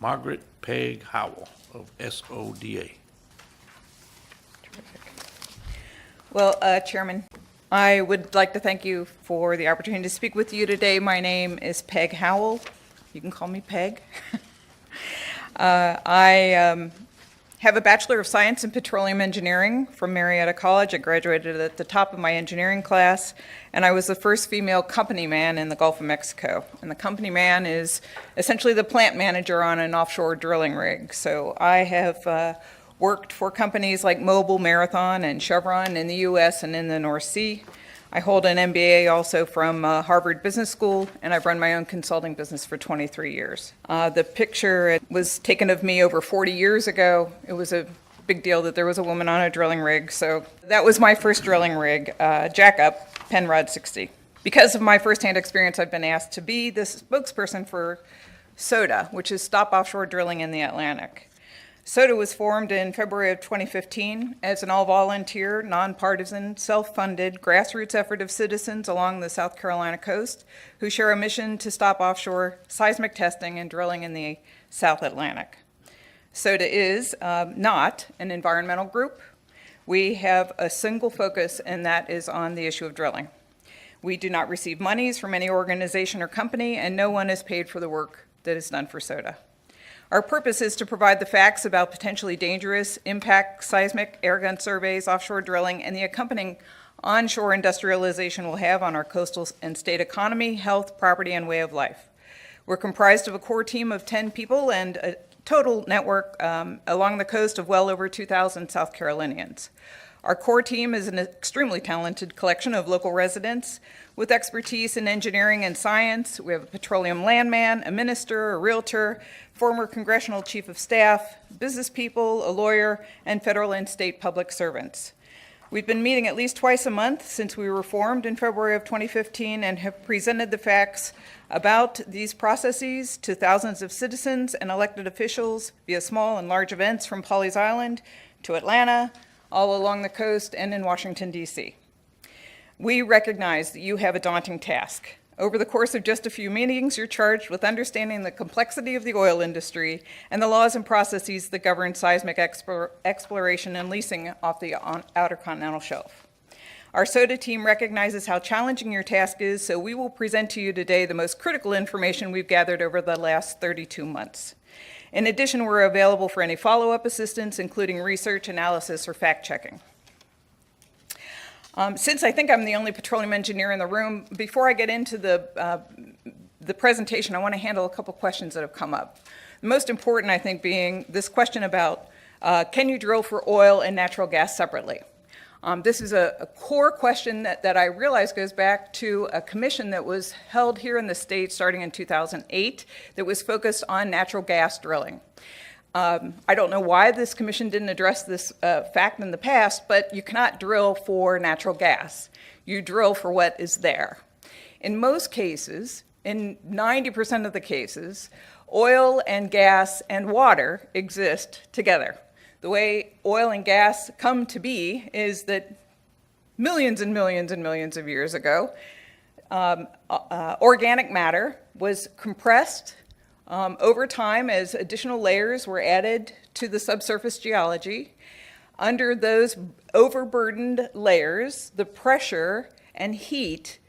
Margaret Peg Howell of SODA. Well, Chairman, I would like to thank you for the opportunity to speak with you today. My name is Peg Howell. You can call me Peg. I have a Bachelor of Science in Petroleum Engineering from Marietta College. I graduated at the top of my engineering class, and I was the first female company man in the Gulf of Mexico. And the company man is essentially the plant manager on an offshore drilling rig. So I have worked for companies like Mobil, Marathon, and Chevron in the U.S. and in the North Sea. I hold an MBA also from Harvard Business School, and I've run my own consulting business for 23 years. The picture was taken of me over 40 years ago. It was a big deal that there was a woman on a drilling rig, so that was my first drilling rig, jackup, Penrod 60. Because of my firsthand experience, I've been asked to be the spokesperson for SODA, which is Stop Offshore Drilling in the Atlantic. SODA was formed in February of 2015 as an all-volunteer, nonpartisan, self-funded grassroots effort of citizens along the South Carolina coast who share a mission to stop offshore seismic testing and drilling in the South Atlantic. SODA is not an environmental group. We have a single focus, and that is on the issue of drilling. We do not receive monies from any organization or company, and no one is paid for the work that is done for SODA. Our purpose is to provide the facts about potentially dangerous impact seismic airgun surveys, offshore drilling, and the accompanying onshore industrialization will have on our coastal and state economy, health, property, and way of life. We're comprised of a core team of 10 people and a total network along the coast of well over 2,000 South Carolinians. Our core team is an extremely talented collection of local residents with expertise in engineering and science. We have a petroleum landman, a minister, a realtor, former congressional chief of staff, business people, a lawyer, and federal and state public servants. We've been meeting at least twice a month since we were formed in February of 2015 and have presented the facts about these processes to thousands of citizens and elected officials via small and large events from Pawleys Island to Atlanta, all along the coast, and in Washington, D.C. We recognize that you have a daunting task. Over the course of just a few meetings, you're charged with understanding the complexity of the oil industry and the laws and processes that govern seismic exploration and leasing off the outer continental shelf. Our SODA team recognizes how challenging your task is, so we will present to you today the most critical information we've gathered over the last 32 months. In addition, we're available for any follow-up assistance, including research, analysis, or fact-checking. Since I think I'm the only petroleum engineer in the room, before I get into the presentation, I want to handle a couple questions that have come up. The most important, I think, being this question about can you drill for oil and natural gas separately? This is a core question that I realize goes back to a commission that was held here in the state starting in 2008 that was focused on natural gas drilling. I don't know why this commission didn't address this fact in the past, but you cannot drill for natural gas. You drill for what is there. In most cases, in 90% of the cases, oil and gas and water exist together. The way oil and gas come to be is that millions and millions and millions of years ago, organic matter was compressed over time as additional layers were added to the subsurface geology. Under those overburdened layers, the pressure and heat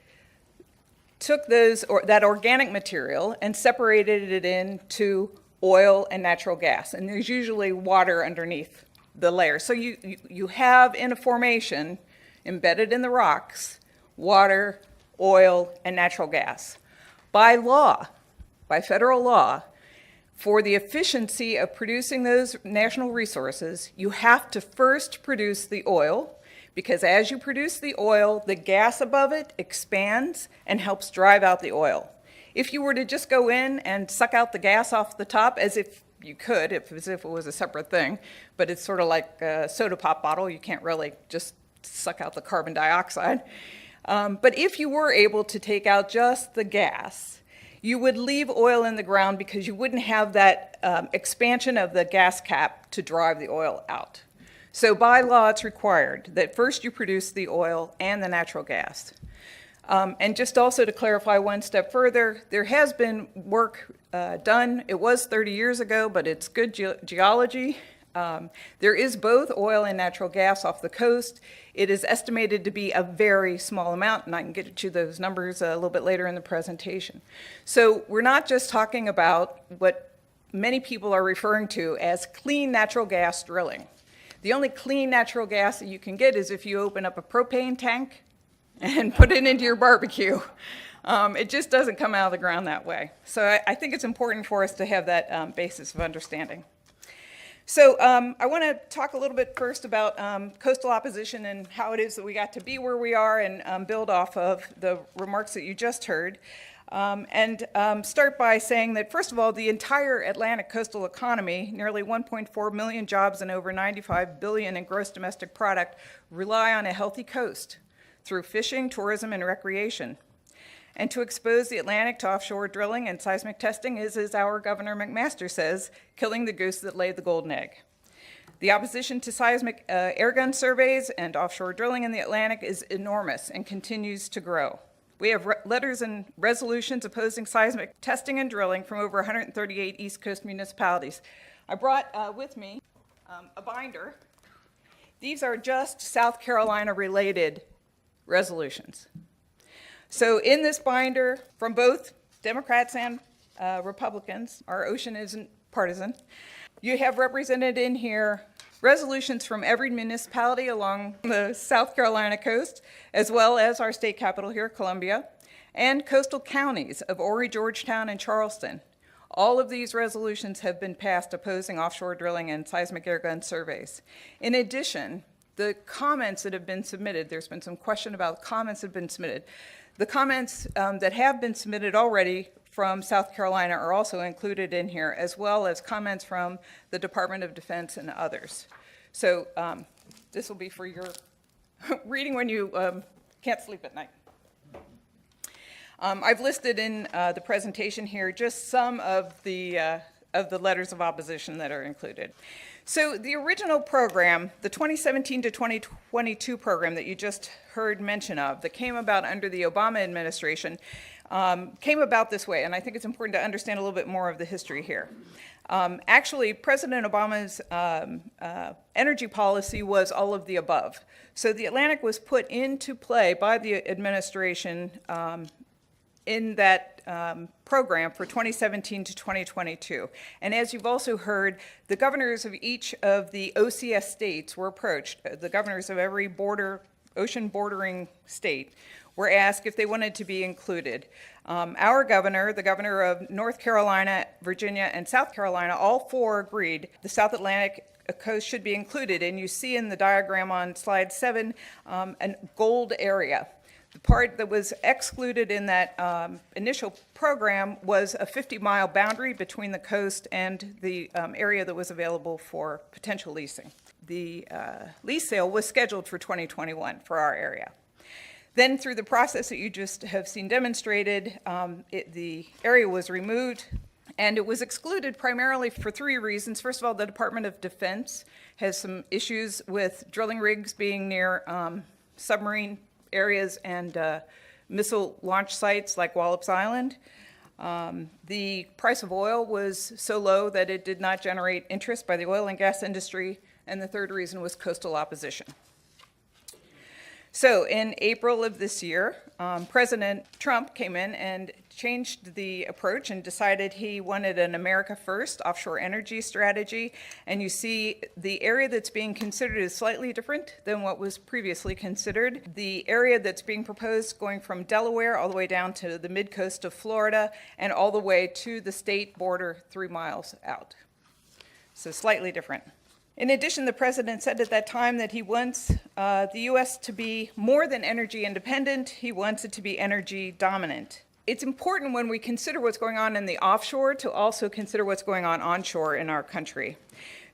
took that organic material and separated it into oil and natural gas, and there's usually water underneath the layer. So you have in a formation, embedded in the rocks, water, oil, and natural gas. By law, by federal law, for the efficiency of producing those national resources, you have to first produce the oil, because as you produce the oil, the gas above it expands and helps drive out the oil. If you were to just go in and suck out the gas off the top, as if you could, as if it was a separate thing, but it's sort of like a soda pop bottle, you can't really just suck out the carbon dioxide. But if you were able to take out just the gas, you would leave oil in the ground because you wouldn't have that expansion of the gas cap to drive the oil out. So by law, it's required that first you produce the oil and the natural gas. And just also to clarify one step further, there has been work done. It was 30 years ago, but it's good geology. There is both oil and natural gas off the coast. It is estimated to be a very small amount, and I can get you those numbers a little bit later in the presentation. So we're not just talking about what many people are referring to as clean natural gas drilling. The only clean natural gas that you can get is if you open up a propane tank and put it into your barbecue. It just doesn't come out of the ground that way. So I think it's important for us to have that basis of understanding. So I want to talk a little bit first about coastal opposition and how it is that we got to be where we are, and build off of the remarks that you just heard. Start by saying that, first of all, the entire Atlantic coastal economy, nearly 1.4 million jobs and over 95 billion in gross domestic product, rely on a healthy coast through fishing, tourism, and recreation. And to expose the Atlantic to offshore drilling and seismic testing is, as our Governor McMaster says, killing the goose that laid the golden egg. The opposition to seismic airgun surveys and offshore drilling in the Atlantic is enormous and continues to grow. We have letters and resolutions opposing seismic testing and drilling from over 138 East Coast municipalities. I brought with me a binder. These are just South Carolina-related resolutions. So in this binder, from both Democrats and Republicans, our ocean isn't partisan, you have represented in here resolutions from every municipality along the South Carolina coast, as well as our state capital here, Columbia, and coastal counties of Horry, Georgetown, and Charleston. All of these resolutions have been passed opposing offshore drilling and seismic airgun surveys. In addition, the comments that have been submitted, there's been some question about comments that have been submitted. The comments that have been submitted already from South Carolina are also included in here, as well as comments from the Department of Defense and others. So this will be for your reading when you can't sleep at night. I've listed in the presentation here just some of the letters of opposition that are included. So the original program, the 2017 to 2022 program that you just heard mention of, that came about under the Obama administration, came about this way, and I think it's important to understand a little bit more of the history here. Actually, President Obama's energy policy was all of the above. So the Atlantic was put into play by the administration in that program for 2017 to 2022. And as you've also heard, the governors of each of the OCS states were approached, the governors of every ocean bordering state, were asked if they wanted to be included. Our governor, the governor of North Carolina, Virginia, and South Carolina, all four agreed the South Atlantic coast should be included. And you see in the diagram on slide 7, a gold area. The part that was excluded in that initial program was a 50-mile boundary between the coast and the area that was available for potential leasing. The lease sale was scheduled for 2021 for our area. Then through the process that you just have seen demonstrated, the area was removed, and it was excluded primarily for 3 reasons. First of all, the Department of Defense has some issues with drilling rigs being near submarine areas and missile launch sites like Wallops Island. The price of oil was so low that it did not generate interest by the oil and gas industry, and the third reason was coastal opposition. So in April of this year, President Trump came in and changed the approach and decided he wanted an America First offshore energy strategy. And you see the area that's being considered is slightly different than what was previously considered. The area that's being proposed going from Delaware all the way down to the mid-coast of Florida and all the way to the state border 3 miles out. So slightly different. In addition, the president said at that time that he wants the U.S. to be more than energy independent. He wants it to be energy dominant. It's important when we consider what's going on in the offshore to also consider what's going on onshore in our country.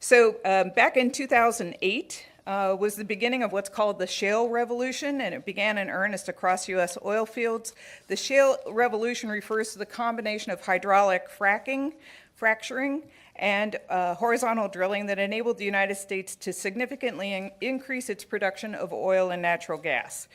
So back in 2008 was the beginning of what's called the shale revolution, and it began in earnest across U.S. oil fields. The shale revolution refers to the combination of hydraulic fracturing, and horizontal drilling that enabled the United States to significantly increase its production of oil and natural gas.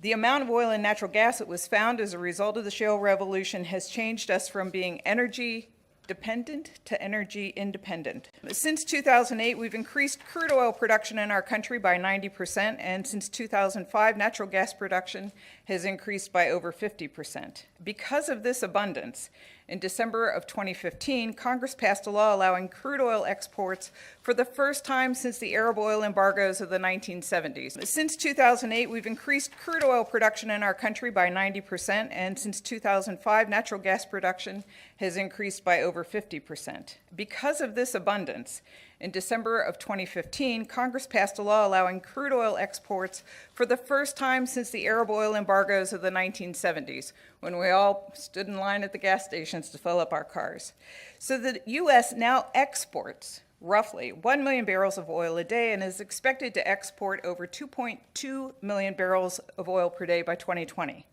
The amount of oil and natural gas that was found as a result of the shale revolution has changed us from being energy dependent to energy independent. Since 2008, we've increased crude oil production in our country by 90%, and since 2005, natural gas production has increased by over 50%. Because of this abundance, in December of 2015, Congress passed a law allowing crude oil exports for the first time since the Arab oil embargoes of the 1970s. Since 2008, we've increased crude oil production in our country by 90%, and since 2005, natural gas production has increased by over 50%. Because of this abundance, in December of 2015, Congress passed a law allowing crude oil exports for the first time since the Arab oil embargoes of the 1970s, when we all stood in line at the gas stations to fill up our cars. So the U.S. now exports roughly 1 million barrels of oil a day and is expected to export over 2.2 million barrels of oil per day by 2020.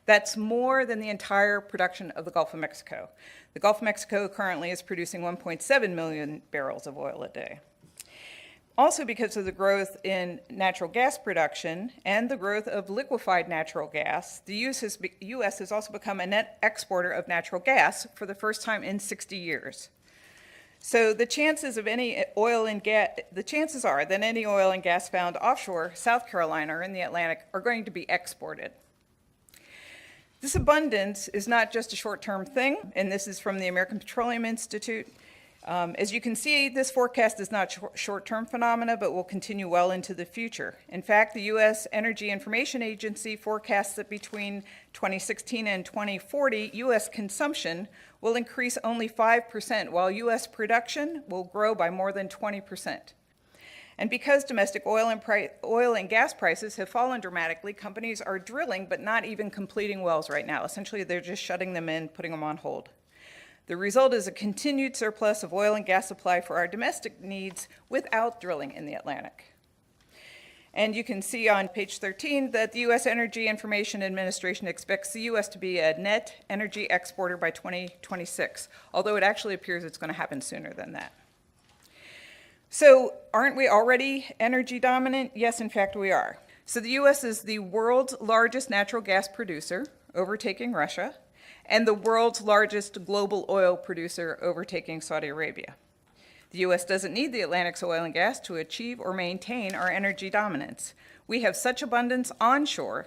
That's more than the entire production of the Gulf of Mexico. The Gulf of Mexico currently is producing 1.7 million barrels of oil a day. Also, because of the growth in natural gas production and the growth of liquefied natural gas, the U.S. has also become a net exporter of natural gas for the first time in 60 years. So the chances are that any oil and gas found offshore South Carolina or in the Atlantic are going to be exported. This abundance is not just a short-term thing, and this is from the American Petroleum Institute. As you can see, this forecast is not short-term phenomena, but will continue well into the future. In fact, the U.S. Energy Information Agency forecasts that between 2016 and 2040, U.S. consumption will increase only 5%, while U.S. production will grow by more than 20%. And because domestic oil and gas prices have fallen dramatically, companies are drilling but not even completing wells right now. Essentially, they're just shutting them in, putting them on hold. The result is a continued surplus of oil and gas supply for our domestic needs without drilling in the Atlantic. And you can see on page 13 that the U.S. Energy Information Administration expects the U.S. to be a net energy exporter by 2026, although it actually appears it's going to happen sooner than that. So aren't we already energy dominant? Yes, in fact, we are. So the U.S. is the world's largest natural gas producer, overtaking Russia, and the world's largest global oil producer, overtaking Saudi Arabia. The U.S. doesn't need the Atlantic's oil and gas to achieve or maintain our energy dominance. We have such abundance onshore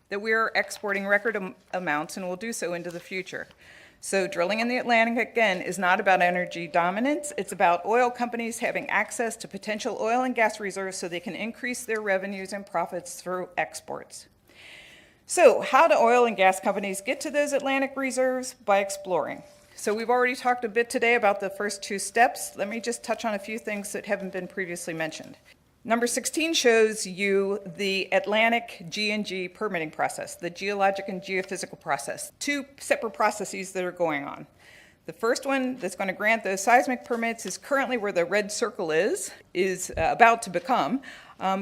that we are exporting record amounts and will do so into the future. So drilling in the Atlantic, again, is not about energy dominance. It's about oil companies having access to potential oil and gas reserves so they can increase their revenues and profits through exports. So how do oil and gas companies get to those Atlantic reserves? By exploring. So we've already talked a bit today about the first two steps. Let me just touch on a few things that haven't been previously mentioned. Number 16 shows you the Atlantic G&G permitting process, the geologic and geophysical process, two separate processes that are going on. The first one that's going to grant those seismic permits is currently where the red circle is about to become,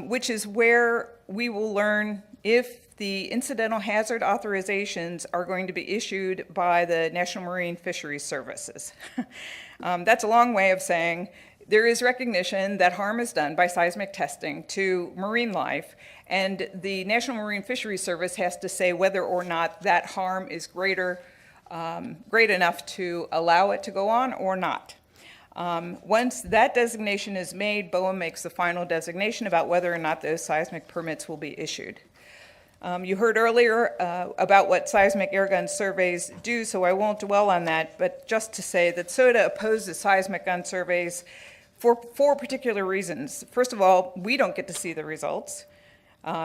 which is where we will learn if the incidental hazard authorizations are going to be issued by the National Marine Fisheries Services. That's a long way of saying there is recognition that harm is done by seismic testing to marine life, and the National Marine Fisheries Service has to say whether or not that harm is great enough to allow it to go on or not. Once that designation is made, BOEM makes the final designation about whether or not those seismic permits will be issued. You heard earlier about what seismic airgun surveys do, so I won't dwell on that, but just to say that SOTA opposes seismic gun surveys for four particular reasons. First of all, we don't get to see the results.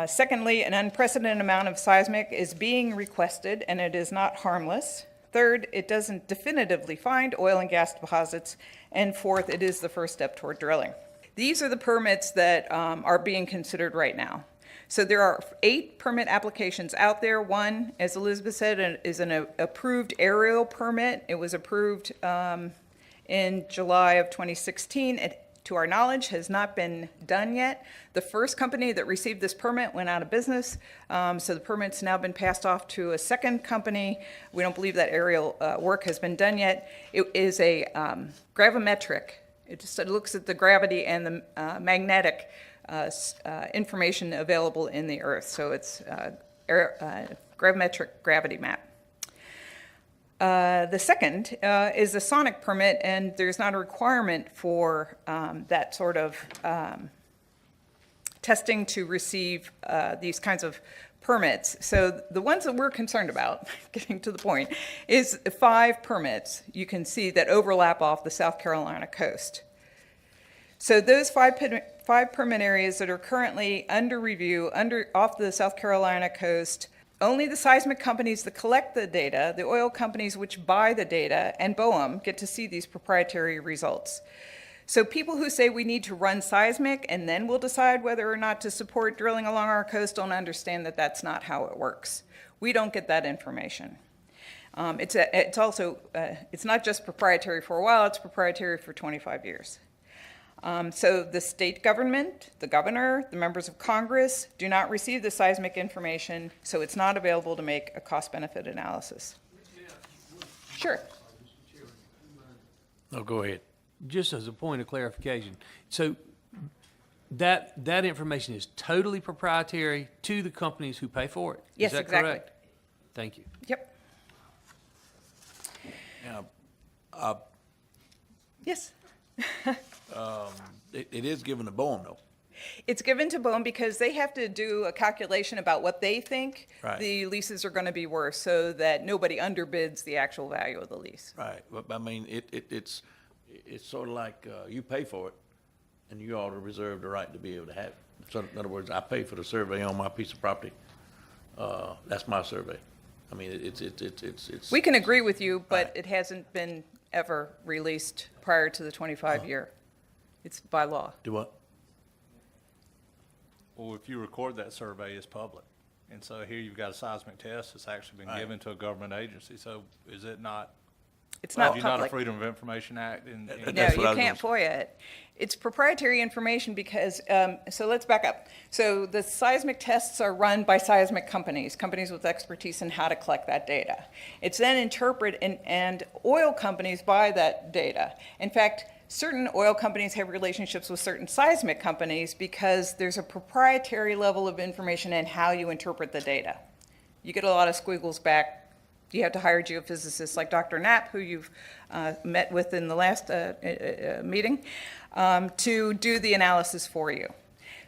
Secondly, an unprecedented amount of seismic is being requested, and it is not harmless. Third, it doesn't definitively find oil and gas deposits. And fourth, it is the first step toward drilling. These are the permits that are being considered right now. So there are 8 permit applications out there. One, as Elizabeth said, is an approved aerial permit. It was approved in July of 2016. It, to our knowledge, has not been done yet. The first company that received this permit went out of business, so the permit's now been passed off to a second company. We don't believe that aerial work has been done yet. It is a gravimetric. It looks at the gravity and the magnetic information available in the earth. So it's gravimetric gravity map. The second is a sonic permit, and there's not a requirement for that sort of testing to receive these kinds of permits. So the ones that we're concerned about, getting to the point, is 5 permits you can see that overlap off the South Carolina coast. So those 5 permit areas that are currently under review off the South Carolina coast, only the seismic companies that collect the data, the oil companies which buy the data, and BOEM get to see these proprietary results. So people who say we need to run seismic and then we'll decide whether or not to support drilling along our coast don't understand that that's not how it works. We don't get that information. It's also, it's not just proprietary for a while, it's proprietary for 25 years. So the state government, the governor, the members of Congress do not receive the seismic information, so it's not available to make a cost-benefit analysis. Sure. No, go ahead. Just as a point of clarification, so that information is totally proprietary to the companies who pay for it? Yes, Is that exactly. correct? Thank you. Yep. Now, Yes. it is given to BOEM, though. It's given to BOEM because they have to do a calculation about what they think Right. the leases are going to be worth so that nobody underbids the actual value of the lease. Right, but I mean, it's sort of like you pay for it, and you ought to reserve the right to be able to have it. So in other words, I pay for the survey on my piece of property. That's my survey. I mean, it's. We can agree with you, but Right. it hasn't been ever released prior to the 25-year. It's by law. Do what? Well, if you record that survey, it's public. And so here you've got a seismic test that's actually been Right. given to a government agency. So is it not, It's have not you not a public. Freedom of Information Act? No, That's what you I was can't FOIA it. It's proprietary information because, so let's back up. So the seismic tests are run by seismic companies, companies with expertise in how to collect that data. It's then interpreted, and oil companies buy that data. In fact, certain oil companies have relationships with certain seismic companies because there's a proprietary level of information in how you interpret the data. You get a lot of squiggles back. You have to hire geophysicists like Dr. Knapp, who you've met with in the last meeting, to do the analysis for you.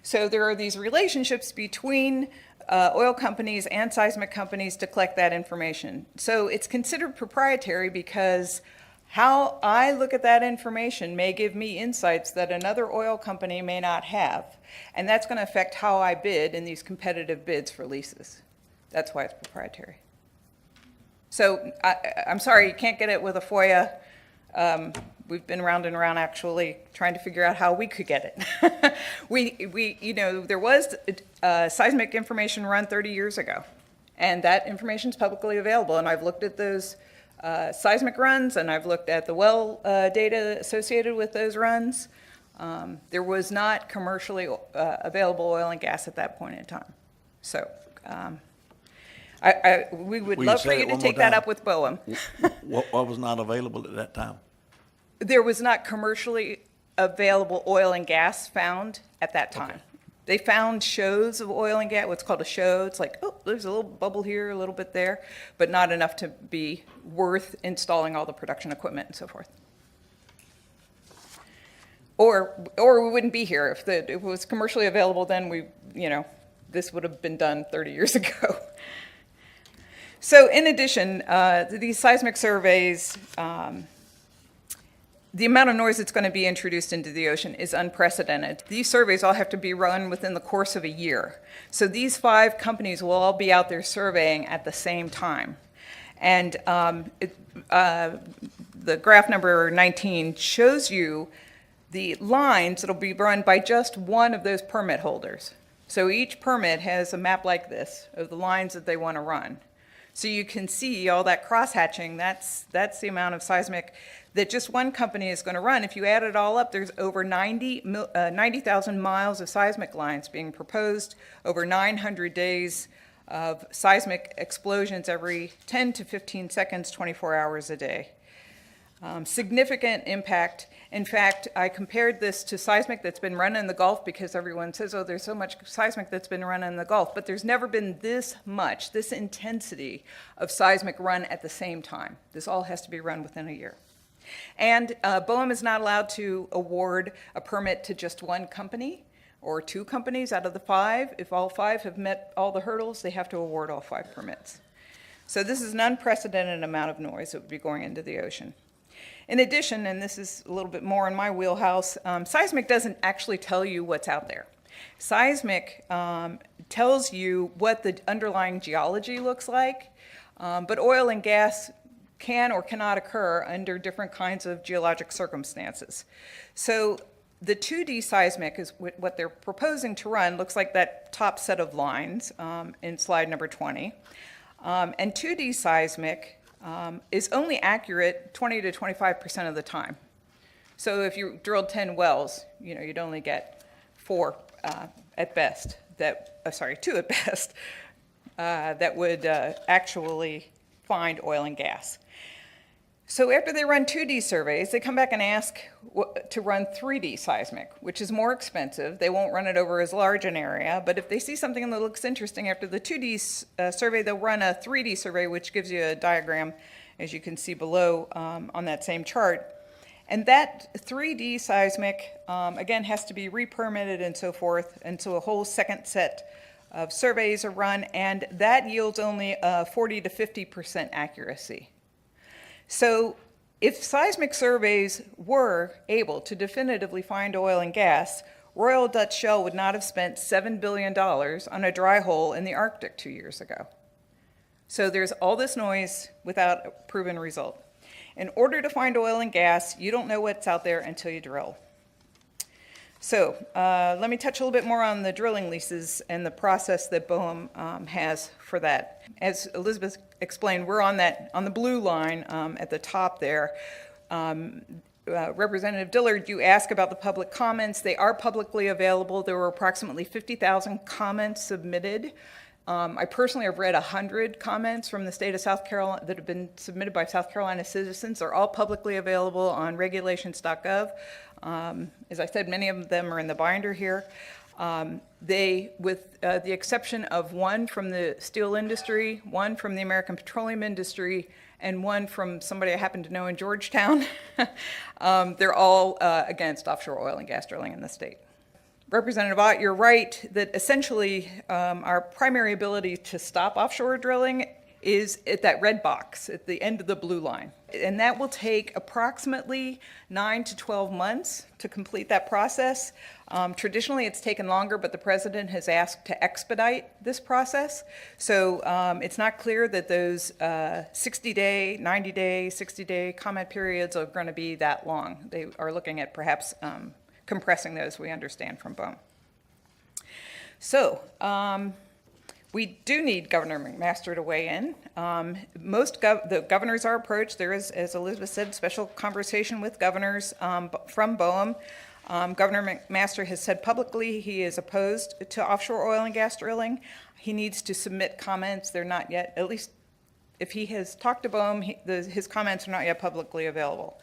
So there are these relationships between oil companies and seismic companies to collect that information. So it's considered proprietary because how I look at that information may give me insights that another oil company may not have. And that's going to affect how I bid in these competitive bids for leases. That's why it's proprietary. So I'm sorry, you can't get it with a FOIA. We've been round and around actually trying to figure out how we could get it. There was seismic information run 30 years ago, and that information is publicly available. And I've looked at those seismic runs, and I've looked at the well data associated with those runs. There was not commercially available oil and gas at that point in time. So we would Will you love for say you it to one take more that time? up with BOEM. What was not available at that time? There was not commercially available oil and gas found at that time. Okay. They found shows of oil and gas, what's called a show. It's like, oh, there's a little bubble here, a little bit there, but not enough to be worth installing all the production equipment and so forth. Or we wouldn't be here. If it was commercially available then, this would have been done 30 years ago. So in addition, these seismic surveys, the amount of noise that's going to be introduced into the ocean is unprecedented. These surveys all have to be run within the course of a year. So these 5 companies will all be out there surveying at the same time. And the graph number 19 shows you the lines that'll be run by just one of those permit holders. So each permit has a map like this of the lines that they want to run. So you can see all that cross-hatching, that's the amount of seismic that just one company is going to run. If you add it all up, there's over 90,000 miles of seismic lines being proposed, over 900 days of seismic explosions every 10 to 15 seconds, 24 hours a day. Significant impact. In fact, I compared this to seismic that's been run in the Gulf because everyone says, oh, there's so much seismic that's been run in the Gulf, but there's never been this intensity of seismic run at the same time. This all has to be run within a year. And BOEM is not allowed to award a permit to just one company or two companies out of the 5. If all 5 have met all the hurdles, they have to award all 5 permits. So this is an unprecedented amount of noise that would be going into the ocean. In addition, and this is a little bit more in my wheelhouse, seismic doesn't actually tell you what's out there. Seismic tells you what the underlying geology looks like, but oil and gas can or cannot occur under different kinds of geologic circumstances. So the 2D seismic is what they're proposing to run, looks like that top set of lines in slide number 20. And 2D seismic is only accurate 20 to 25% of the time. So if you drilled 10 wells, you'd only get 4 at best, 2 at best, that would actually find oil and gas. So after they run 2D surveys, they come back and ask to run 3D seismic, which is more expensive. They won't run it over as large an area, but if they see something that looks interesting after the 2D survey, they'll run a 3D survey, which gives you a diagram, as you can see below on that same chart. And that 3D seismic, again, has to be re-permitted and so forth, and so a whole second set of surveys are run, and that yields only 40 to 50% accuracy. So if seismic surveys were able to definitively find oil and gas, Royal Dutch Shell would not have spent $7 billion on a dry hole in the Arctic 2 years ago. So there's all this noise without a proven result. In order to find oil and gas, you don't know what's out there until you drill. So let me touch a little bit more on the drilling leases and the process that BOEM has for that. As Elizabeth explained, we're on the blue line at the top there. Representative Dillard, you asked about the public comments. They are publicly available. There were approximately 50,000 comments submitted. I personally have read 100 comments from the state of South Carolina that have been submitted by South Carolina citizens. They're all publicly available on regulations.gov. As I said, many of them are in the binder here. They, with the exception of one from the steel industry, one from the American petroleum industry, and one from somebody I happen to know in Georgetown, they're all against offshore oil and gas drilling in the state. Representative Ott, you're right that essentially our primary ability to stop offshore drilling is at that red box at the end of the blue line. And that will take approximately 9 to 12 months to complete that process. Traditionally, it's taken longer, but the president has asked to expedite this process. So it's not clear that those 60-day, 90-day, 60-day comment periods are going to be that long. They are looking at perhaps compressing those, we understand from BOEM. So we do need Governor McMaster to weigh in. The governors are approached. There is, as Elizabeth said, special conversation with governors from BOEM. Governor McMaster has said publicly he is opposed to offshore oil and gas drilling. He needs to submit comments. They're not yet, at least if he has talked to BOEM, his comments are not yet publicly available.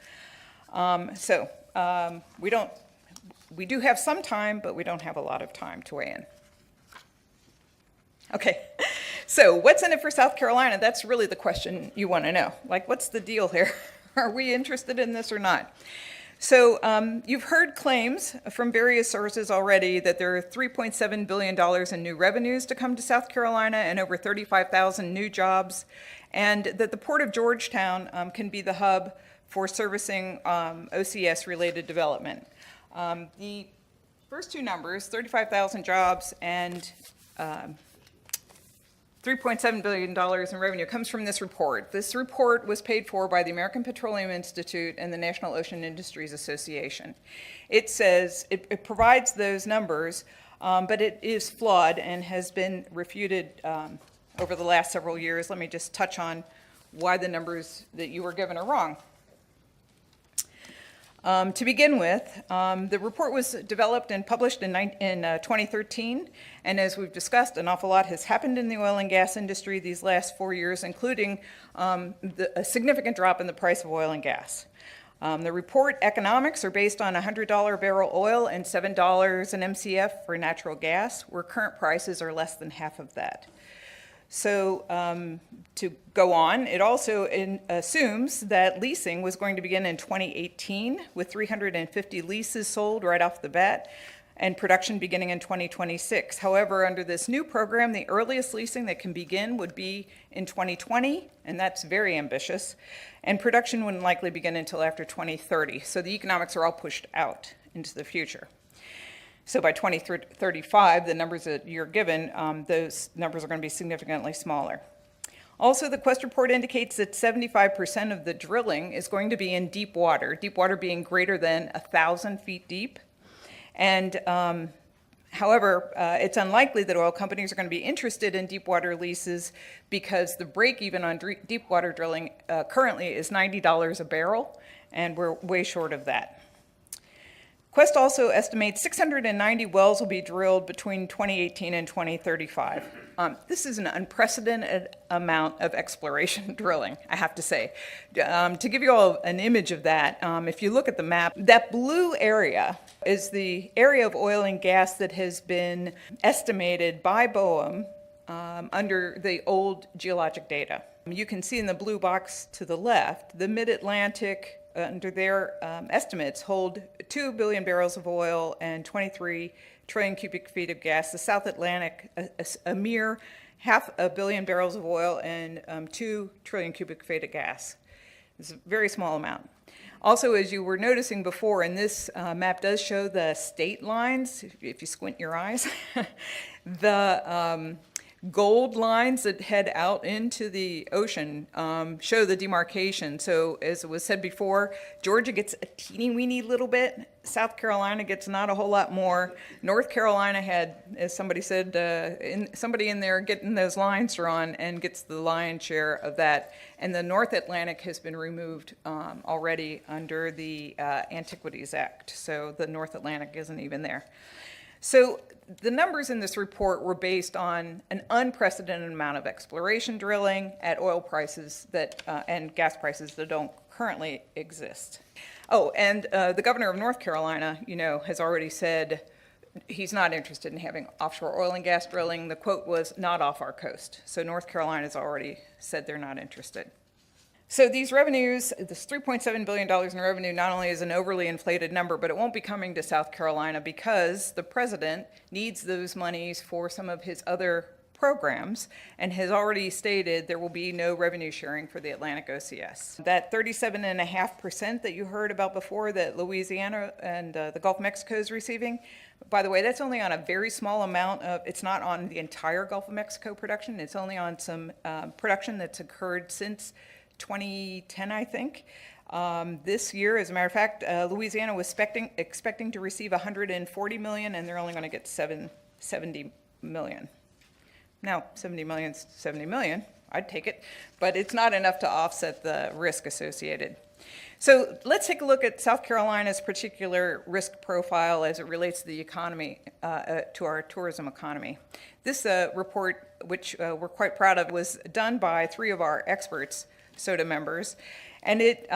We do have some time, but we don't have a lot of time to weigh in. Okay, so what's in it for South Carolina? That's really the question you want to know. Like, what's the deal here? Are we interested in this or not? So you've heard claims from various sources already that there are $3.7 billion in new revenues to come to South Carolina and over 35,000 new jobs, and that the Port of Georgetown can be the hub for servicing OCS-related development. The first two numbers, 35,000 jobs and $3.7 billion in revenue, comes from this report. This report was paid for by the American Petroleum Institute and the National Ocean Industries Association. It says, it provides those numbers, but it is flawed and has been refuted over the last several years. Let me just touch on why the numbers that you were given are wrong. To begin with, the report was developed and published in 2013, and as we've discussed, an awful lot has happened in the oil and gas industry these last 4 years, including a significant drop in the price of oil and gas. The report economics are based on $100 a barrel oil and $7 an MCF for natural gas, where current prices are less than half of that. So to go on, it also assumes that leasing was going to begin in 2018 with 350 leases sold right off the bat and production beginning in 2026. However, under this new program, the earliest leasing that can begin would be in 2020, and that's very ambitious, and production wouldn't likely begin until after 2030. So the economics are all pushed out into the future. So by 2035, the numbers that you're given, those numbers are going to be significantly smaller. Also, the Quest report indicates that 75% of the drilling is going to be in deep water being greater than 1,000 feet deep. And however, it's unlikely that oil companies are going to be interested in deep water leases because the break even on deep water drilling currently is $90 a barrel, and we're way short of that. Quest also estimates 690 wells will be drilled between 2018 and 2035. This is an unprecedented amount of exploration drilling, I have to say. To give you all an image of that, if you look at the map, that blue area is the area of oil and gas that has been estimated by BOEM under the old geologic data. You can see in the blue box to the left, the Mid-Atlantic, under their estimates, hold 2 billion barrels of oil and 23 trillion cubic feet of gas. The South Atlantic, a mere 500 million barrels of oil and 2 trillion cubic feet of gas. It's a very small amount. Also, as you were noticing before, and this map does show the state lines, if you squint your eyes, the gold lines that head out into the ocean show the demarcation. So as was said before, Georgia gets a teeny weeny little bit. South Carolina gets not a whole lot more. North Carolina had, as somebody said, somebody in there getting those lines drawn and gets the lion's share of that. And the North Atlantic has been removed already under the Antiquities Act. So the North Atlantic isn't even there. So the numbers in this report were based on an unprecedented amount of exploration drilling at oil prices that and gas prices that don't currently exist. Oh, and the governor of North Carolina, has already said he's not interested in having offshore oil and gas drilling. The quote was, "not off our coast." So North Carolina's already said they're not interested. So these revenues, this $3.7 billion in revenue, not only is an overly inflated number, but it won't be coming to South Carolina because the president needs those monies for some of his other programs and has already stated there will be no revenue sharing for the Atlantic OCS. That 37.5% that you heard about before that Louisiana and the Gulf of Mexico is receiving, by the way, that's only on a very small amount of, it's not on the entire Gulf of Mexico production, it's only on some production that's occurred since 2010, I think. This year, as a matter of fact, Louisiana was expecting to receive $140 million, and they're only going to get $70 million. Now, $70 million is $70 million. I'd take it, but it's not enough to offset the risk associated. So let's take a look at South Carolina's particular risk profile as it relates to the economy, to our tourism economy. This report, which we're quite proud of, was done by 3 of our experts, SOTA members, and it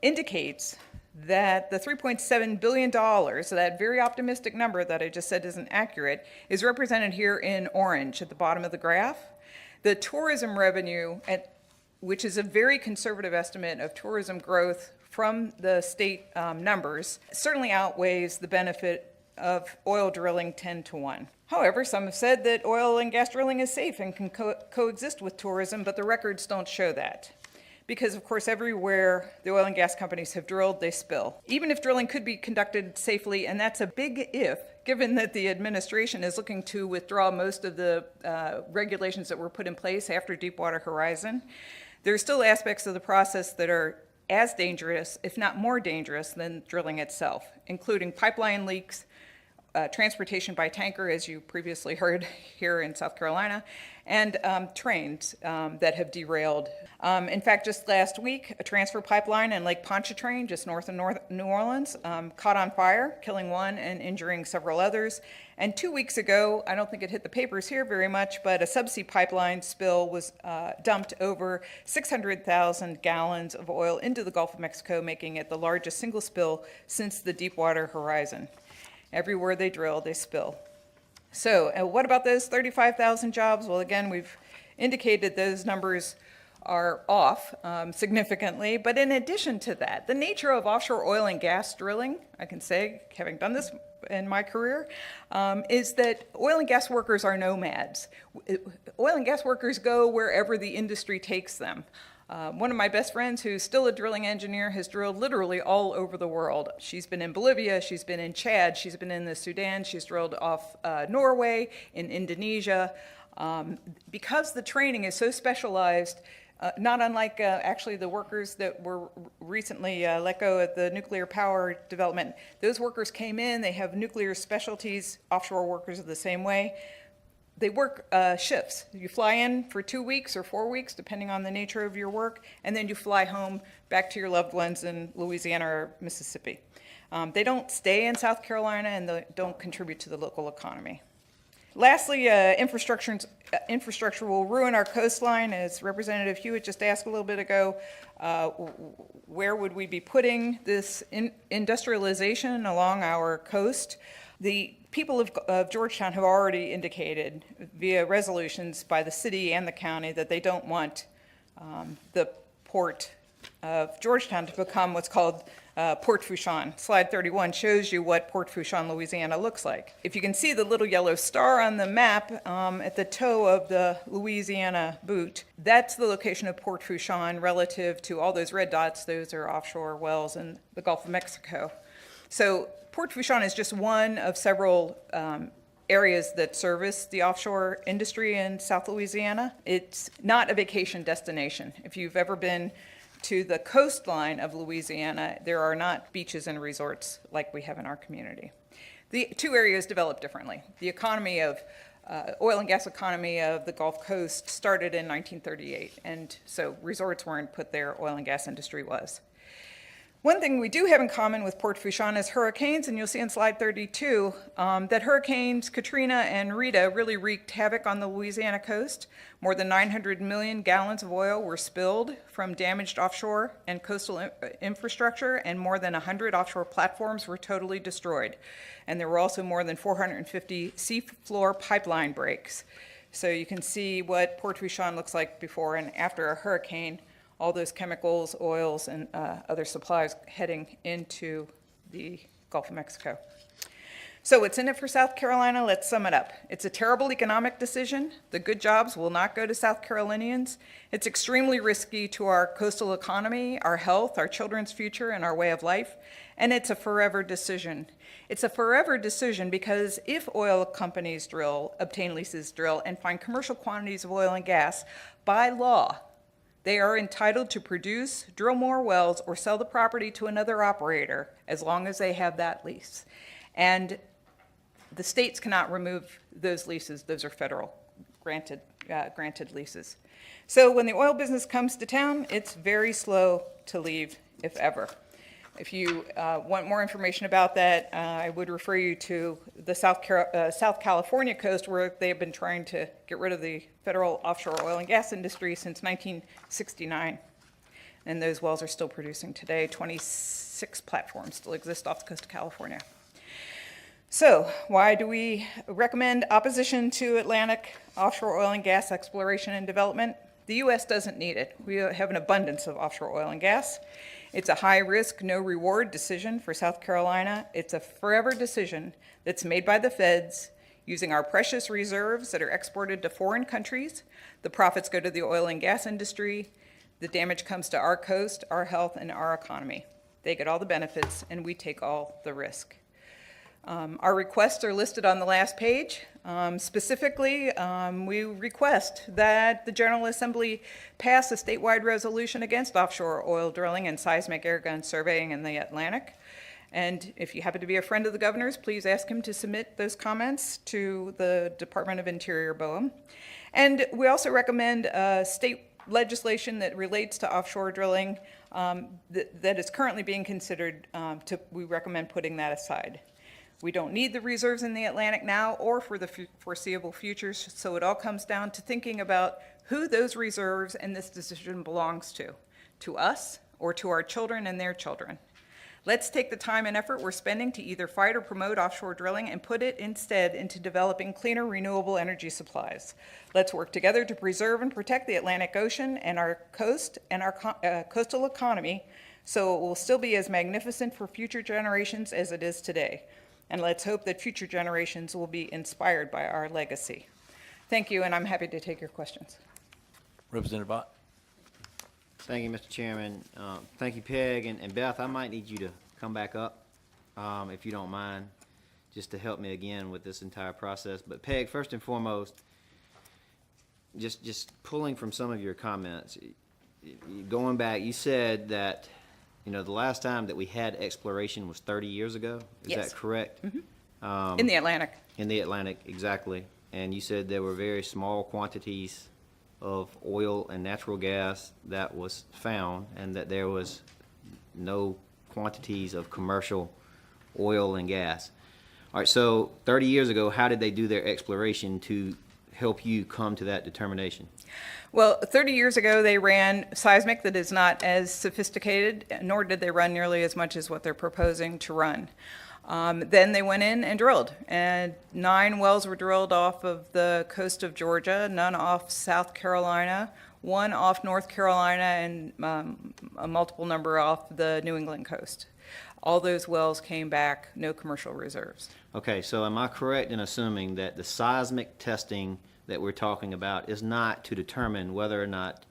indicates that the $3.7 billion, so that very optimistic number that I just said isn't accurate, is represented here in orange at the bottom of the graph. The tourism revenue, which is a very conservative estimate of tourism growth from the state numbers, certainly outweighs the benefit of oil drilling 10 to 1. However, some have said that oil and gas drilling is safe and can coexist with tourism, but the records don't show that. Because, of course, everywhere the oil and gas companies have drilled, they spill. Even if drilling could be conducted safely, and that's a big if, given that the administration is looking to withdraw most of the regulations that were put in place after Deepwater Horizon, there are still aspects of the process that are as dangerous, if not more dangerous, than drilling itself, including pipeline leaks, transportation by tanker, as you previously heard here in South Carolina, and trains that have derailed. In fact, just last week, a transfer pipeline in Lake Pontchartrain, just north of New Orleans, caught on fire, killing one and injuring several others. And 2 weeks ago, I don't think it hit the papers here very much, but a subsea pipeline spill was dumped over 600,000 gallons of oil into the Gulf of Mexico, making it the largest single spill since the Deepwater Horizon. Everywhere they drill, they spill. So what about those 35,000 jobs? Well, again, we've indicated those numbers are off significantly. But in addition to that, the nature of offshore oil and gas drilling, I can say, having done this in my career, is that oil and gas workers are nomads. Oil and gas workers go wherever the industry takes them. One of my best friends, who's still a drilling engineer, has drilled literally all over the world. She's been in Bolivia, she's been in Chad, she's been in the Sudan, she's drilled off Norway, in Indonesia. Because the training is so specialized, not unlike actually the workers that were recently let go at the nuclear power development. Those workers came in, they have nuclear specialties, offshore workers are the same way. They work shifts. You fly in for 2 weeks or 4 weeks, depending on the nature of your work, and then you fly home back to your loved ones in Louisiana or Mississippi. They don't stay in South Carolina, and they don't contribute to the local economy. Lastly, infrastructure will ruin our coastline. As Representative Hewitt just asked a little bit ago, where would we be putting this industrialization along our coast? The people of Georgetown have already indicated via resolutions by the city and the county that they don't want the port of Georgetown to become what's called Port Fourchon. Slide 31 shows you what Port Fourchon, Louisiana looks like. If you can see the little yellow star on the map at the toe of the Louisiana boot, that's the location of Port Fourchon relative to all those red dots. Those are offshore wells in the Gulf of Mexico. So Port Fourchon is just one of several areas that service the offshore industry in South Louisiana. It's not a vacation destination. If you've ever been to the coastline of Louisiana, there are not beaches and resorts like we have in our community. The two areas develop differently. The economy of oil and gas economy of the Gulf Coast started in 1938, and so resorts weren't put there, oil and gas industry was. One thing we do have in common with Port Fourchon is hurricanes, and you'll see in slide 32 that hurricanes Katrina and Rita really wreaked havoc on the Louisiana coast. More than 900 million gallons of oil were spilled from damaged offshore and coastal infrastructure, and more than 100 offshore platforms were totally destroyed. And there were also more than 450 seafloor pipeline breaks. So you can see what Port Fourchon looks like before and after a hurricane. All those chemicals, oils, and other supplies heading into the Gulf of Mexico. So what's in it for South Carolina? Let's sum it up. It's a terrible economic decision. The good jobs will not go to South Carolinians. It's extremely risky to our coastal economy, our health, our children's future, and our way of life. And it's a forever decision. It's a forever decision because if oil companies obtain leases, drill, and find commercial quantities of oil and gas, by law, they are entitled to produce, drill more wells, or sell the property to another operator as long as they have that lease. And the states cannot remove those leases. Those are federal granted leases. So when the oil business comes to town, it's very slow to leave, if ever. If you want more information about that, I would refer you to the South California coast, where they've been trying to get rid of the federal offshore oil and gas industry since 1969. And those wells are still producing today. 26 platforms still exist off the coast of California. So why do we recommend opposition to Atlantic offshore oil and gas exploration and development? The U.S. doesn't need it. We have an abundance of offshore oil and gas. It's a high-risk, no-reward decision for South Carolina. It's a forever decision that's made by the feds using our precious reserves that are exported to foreign countries. The profits go to the oil and gas industry. The damage comes to our coast, our health, and our economy. They get all the benefits, and we take all the risk. Our requests are listed on the last page. Specifically, we request that the General Assembly pass a statewide resolution against offshore oil drilling and seismic air gun surveying in the Atlantic. And if you happen to be a friend of the governor's, please ask him to submit those comments to the Department of Interior BOEM. And we also recommend state legislation that relates to offshore drilling that is currently being considered. We recommend putting that aside. We don't need the reserves in the Atlantic now or for the foreseeable future, so it all comes down to thinking about who those reserves and this decision belongs to us or to our children and their children. Let's take the time and effort we're spending to either fight or promote offshore drilling and put it instead into developing cleaner renewable energy supplies. Let's work together to preserve and protect the Atlantic Ocean and our coast and our coastal economy so it will still be as magnificent for future generations as it is today. And let's hope that future generations will be inspired by our legacy. Thank you, and I'm happy to take your questions. Representative Ott? Thank you, Mr. Chairman. Thank you, Peg. And Beth, I might need you to come back up, if you don't mind, just to help me again with this entire process. But Peg, first and foremost, just pulling from some of your comments, going back, you said that, the last time that we had exploration was 30 years ago. Is Yes. that correct? In the Atlantic. In the Atlantic, exactly. And you said there were very small quantities of oil and natural gas that was found, and that there was no quantities of commercial oil and gas. All right, so 30 years ago, how did they do their exploration to help you come to that determination? Well, 30 years ago, they ran seismic that is not as sophisticated, nor did they run nearly as much as what they're proposing to run. Then they went in and drilled, and 9 wells were drilled off of the coast of Georgia, none off South Carolina, 1 off North Carolina, and a multiple number off the New England coast. All those wells came back, no commercial reserves. Okay, so am I correct in assuming that the seismic testing that we're talking about is not to determine whether or not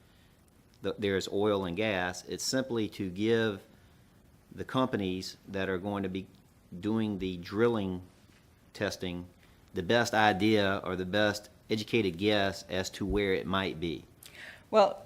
there's oil and gas? It's simply to give the companies that are going to be doing the drilling testing the best idea or the best educated guess as to where it might be? Well,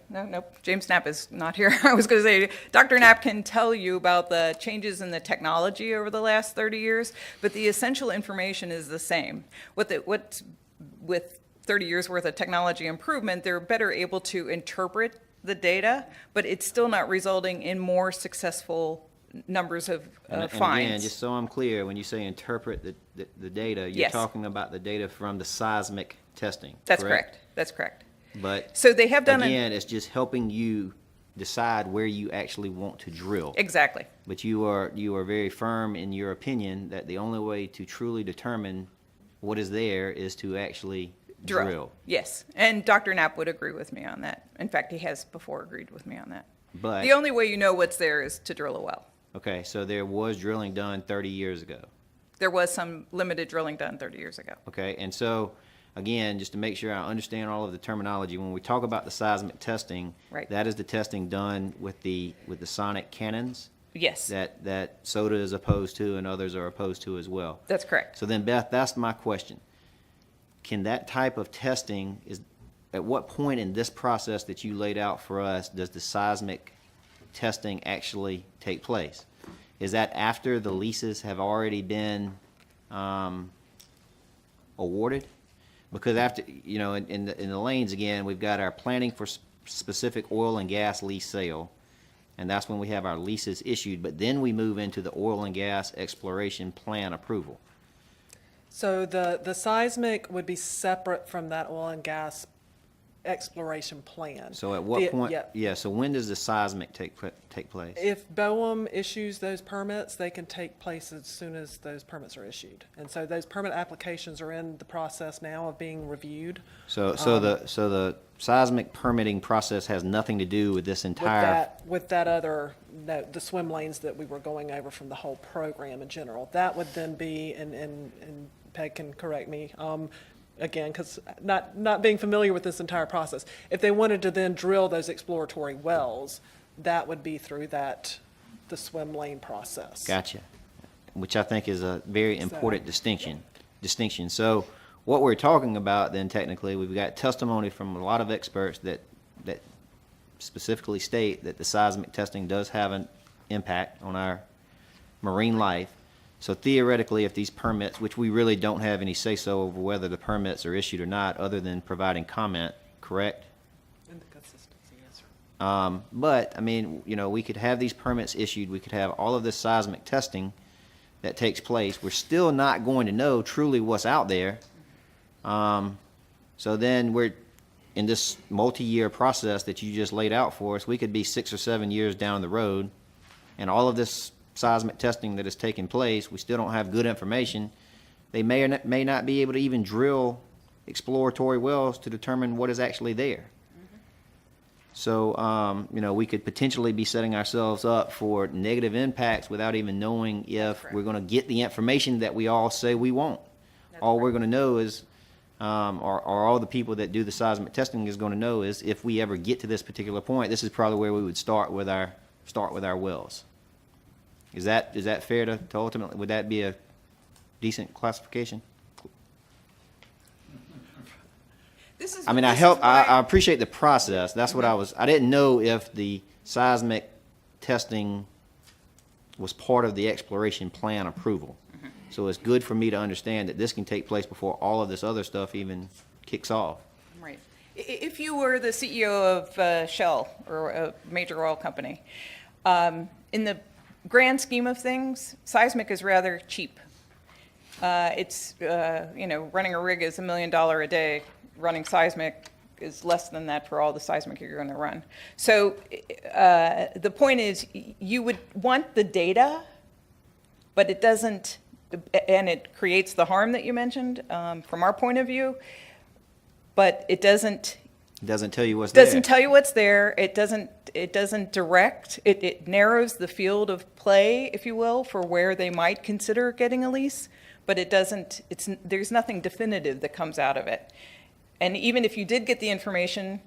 no, James Knapp is not here. I was going to say, Dr. Knapp can tell you about the changes in the technology over the last 30 years, but the essential information is the same. With 30 years worth of technology improvement, they're better able to interpret the data, but it's still not resulting in more successful numbers of And finds. again, just so I'm clear, when you say interpret the data, you're Yes. talking about the data from the seismic testing, That's correct. That's correct. But So they have done again, it's just helping you decide where you actually want to drill. Exactly. But you are very firm in your opinion that the only way to truly determine what is there is to actually drill. Yes, and Dr. Knapp would agree with me on that. In fact, he has before agreed with me on that. But The only way you know what's there is to drill a well. okay, so there was drilling done 30 years ago. There was some limited drilling done 30 years ago. Okay, and so again, just to make sure I understand all of the terminology, when we talk about the seismic testing, Right. that is the testing done with the sonic cannons Yes, that SOTA is opposed to and others are opposed to as well. that's correct. So then, Beth, that's my question. Can that type of testing at what point in this process that you laid out for us does the seismic testing actually take place? Is that after the leases have already been awarded? Because after, in the lanes again, we've got our planning for specific oil and gas lease sale, and that's when we have our leases issued, but then we move into the oil and gas exploration plan approval. So the seismic would be separate from that oil and gas exploration plan. So at what point, Yeah. so when does the seismic take place? If BOEM issues those permits, they can take place as soon as those permits are issued. And so those permit applications are in the process now of being reviewed. So the seismic permitting process has nothing to do with this entire. With that other, the swim lanes that we were going over from the whole program in general. That would then be, and Peg can correct me, again, because not being familiar with this entire process. If they wanted to then drill those exploratory wells, that would be through the swim lane process. Gotcha. Which I think is a very important distinction. So what we're talking about then technically, we've got testimony from a lot of experts that specifically state that the seismic testing does have an impact on our marine life. So theoretically, if these permits, which we really don't have any say-so over whether the permits are issued or not, other than providing comment, correct? And the consistency, yes, sir. But, I mean, you know, we could have these permits issued, we could have all of this seismic testing that takes place. We're still not going to know truly what's out there. So then we're, in this multi-year process that you just laid out for us, we could be 6 or 7 years down the road, and all of this seismic testing that is taking place, we still don't have good information. They may or may not be able to even drill exploratory wells to determine what is actually there. So, you know, we could potentially be setting ourselves up for negative impacts without even knowing if we're going to get the information that we all say we want. All we're going to know is, or all the people that do the seismic testing is going to know is, if we ever get to this particular point, this is probably where we would start with our wells. Is that fair to ultimately, would that be a decent classification? I mean, I appreciate the process. That's what I didn't know if the seismic testing was part of the exploration plan approval. So it's good for me to understand that this can take place before all of this other stuff even kicks off. Right. If you were the CEO of Shell or a major oil company, in the grand scheme of things, seismic is rather cheap. It's, you know, running a rig is $1 million a day. Running seismic is less than that for all the seismic you're going to run. So the point is, you would want the data, but it doesn't, and it creates the harm that you mentioned from our point of view, but it doesn't. It doesn't tell you what's there. Doesn't tell you what's there. It doesn't direct. It narrows the field of play, if you will, for where they might consider getting a lease, but it doesn't. There's nothing definitive that comes out of it. And even if you did get the information,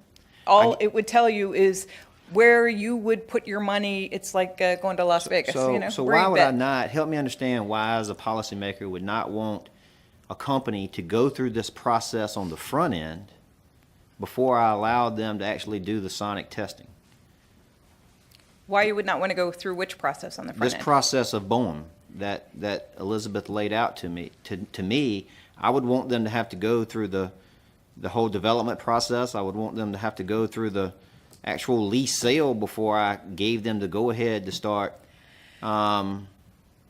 all it would tell you is where you would put your money. It's like going to Las Vegas. You know, So where why you would bet. I not, help me understand why as a policymaker would not want a company to go through this process on the front end before I allowed them to actually do the sonic testing? Why you would not want to go through which process on the front This end? process of BOEM that Elizabeth laid out to me, I would want them to have to go through the whole development process. I would want them to have to go through the actual lease sale before I gave them the go-ahead to start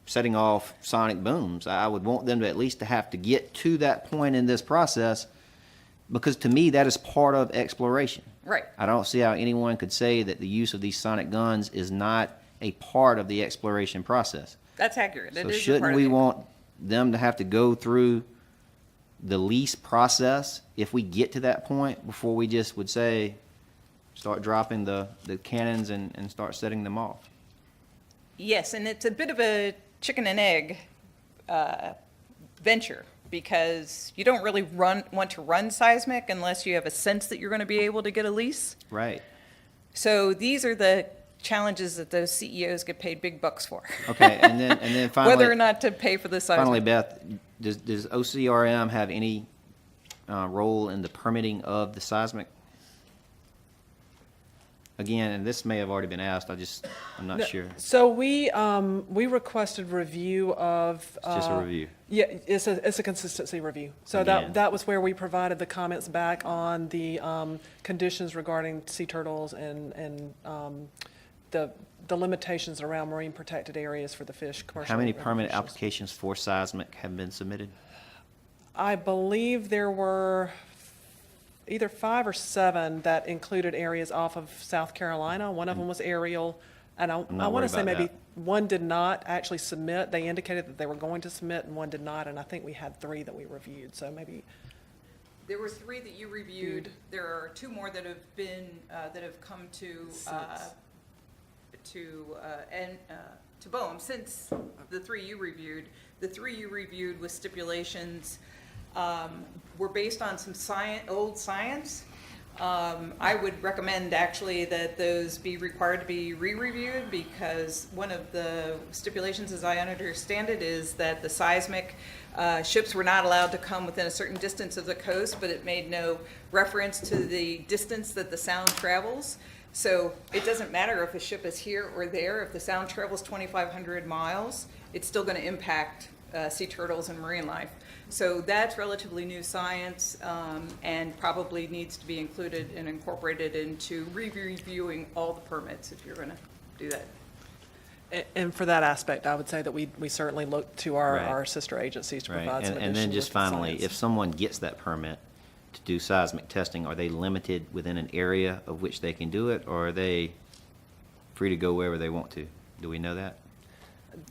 setting off sonic booms. I would want them to at least to have to get to that point in this process, because to me, that is part of exploration. Right. I don't see how anyone could say that the use of these sonic guns is not a part of the exploration process. That's accurate. It So is a shouldn't part of we the- want them to have to go through the lease process if we get to that point before we just would say, start dropping the cannons and start setting them off? Yes, and it's a bit of a chicken and egg venture, because you don't really want to run seismic unless you have a sense that you're going to be able to get a lease. Right. So these are the challenges that those CEOs get paid big bucks for. Okay, and then finally. Whether or not to pay for the seismic. Finally, Beth, does OCRM have any role in the permitting of the seismic? Again, and this may have already been asked, I'm not sure. So we requested review of. It's just a review. Yeah, it's a consistency review. So Again. that was where we provided the comments back on the conditions regarding sea turtles and the limitations around marine protected areas for the fish, commercial. How many and permit recreational. applications for seismic have been submitted? I believe there were either 5 or 7 that included areas off of South Carolina. One of them was aerial, and I not want worried to say about maybe that. one did not actually submit. They indicated that they were going to submit, and one did not, and I think we had 3 that we reviewed, so maybe. There were 3 that you reviewed. There are 2 more that have been, that have come to BOEM since the 3 you reviewed. The 3 you reviewed with stipulations were based on some old science. I would recommend actually that those be required to be re-reviewed, because one of the stipulations, as I understand it, is that the seismic ships were not allowed to come within a certain distance of the coast, but it made no reference to the distance that the sound travels. So it doesn't matter if a ship is here or there, if the sound travels 2,500 miles, it's still going to impact sea turtles and marine life. So that's relatively new science, and probably needs to be included and incorporated into reviewing all the permits if you're going to do that. And for that aspect, I would say that we certainly look to our, Right. our sister agencies to Right, provide some and then additional just finally, science. if someone gets that permit to do seismic testing, are they limited within an area of which they can do it, or are they free to go wherever they want to? Do we know that?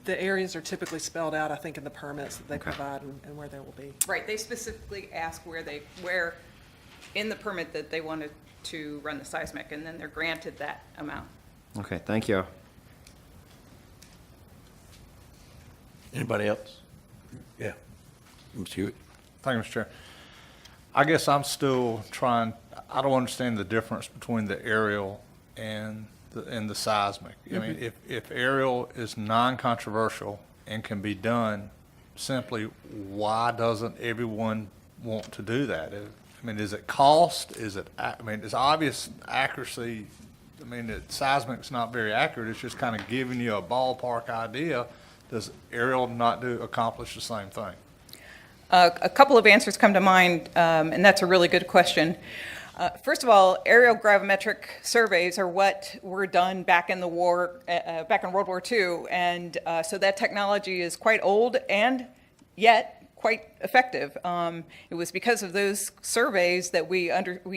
The areas are typically spelled out, I think, in the permits that they Okay. provide and where they will be. Right, they specifically ask where in the permit that they wanted to run the seismic, and then they're granted that amount. Okay, thank you. Anybody else? Yeah. Mr. Hewitt? Thank you, Mr. Chair. I guess I'm still trying, I don't understand the difference between the aerial and the seismic. I mean, if aerial is non-controversial and can be done simply, why doesn't everyone want to do that? I mean, is it cost? Is it, I mean, it's obvious accuracy. I mean, seismic's not very accurate. It's just kind of giving you a ballpark idea. Does aerial not accomplish the same thing? A couple of answers come to mind, and that's a really good question. First of all, aerial gravimetric surveys are what were done back in the war, back in World War II, and so that technology is quite old and yet quite effective. It was because of those surveys that we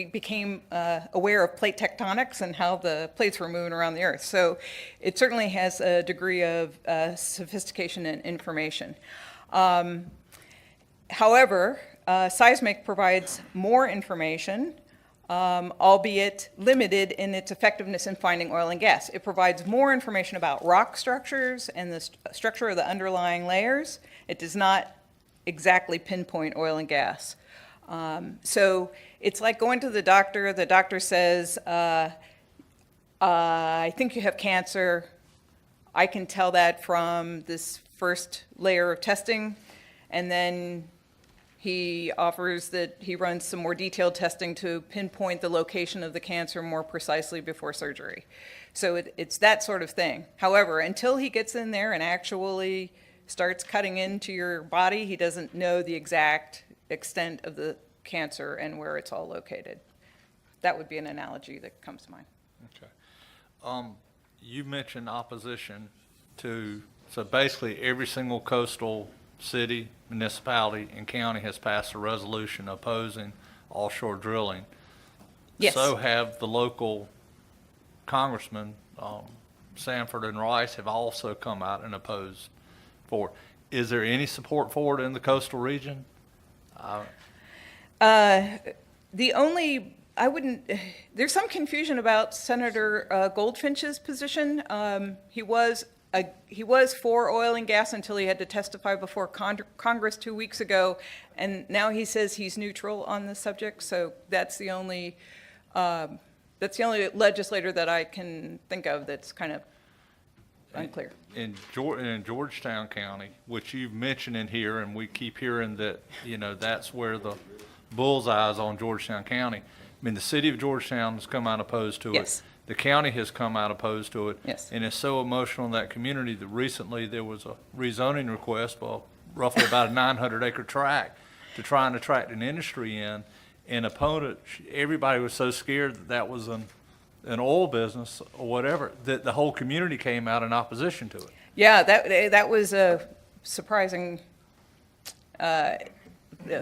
became aware of plate tectonics and how the plates were moving around the Earth. So it certainly has a degree of sophistication and information. However, seismic provides more information, albeit limited in its effectiveness in finding oil and gas. It provides more information about rock structures and the structure of the underlying layers. It does not exactly pinpoint oil and gas. So it's like going to the doctor says, I think you have cancer. I can tell that from this first layer of testing, and then he offers that he runs some more detailed testing to pinpoint the location of the cancer more precisely before surgery. So it's that sort of thing. However, until he gets in there and actually starts cutting into your body, he doesn't know the exact extent of the cancer and where it's all located. That would be an analogy that comes to mind. Okay. You mentioned opposition to, so basically every single coastal city, municipality, and county has passed a resolution opposing offshore drilling. Yes. So have the local congressmen, Sanford and Rice, have also come out and opposed for it. Is there any support for it in the coastal region? There's some confusion about Senator Goldfinch's position. He was for oil and gas until he had to testify before Congress 2 weeks ago, and now he says he's neutral on the subject. So that's the only legislator that I can think of that's kind of unclear. In Georgetown County, which you've mentioned in here, and we keep hearing that, that's where the bullseye is on Georgetown County. I mean, the city of Georgetown has come out opposed to it. Yes. The county has come out opposed to it. Yes. And it's so emotional in that community that recently there was a rezoning request, roughly about a 900-acre tract to try and attract an industry in. And everybody was so scared that was an oil business or whatever, that the whole community came out in opposition to it. Yeah, that was a surprising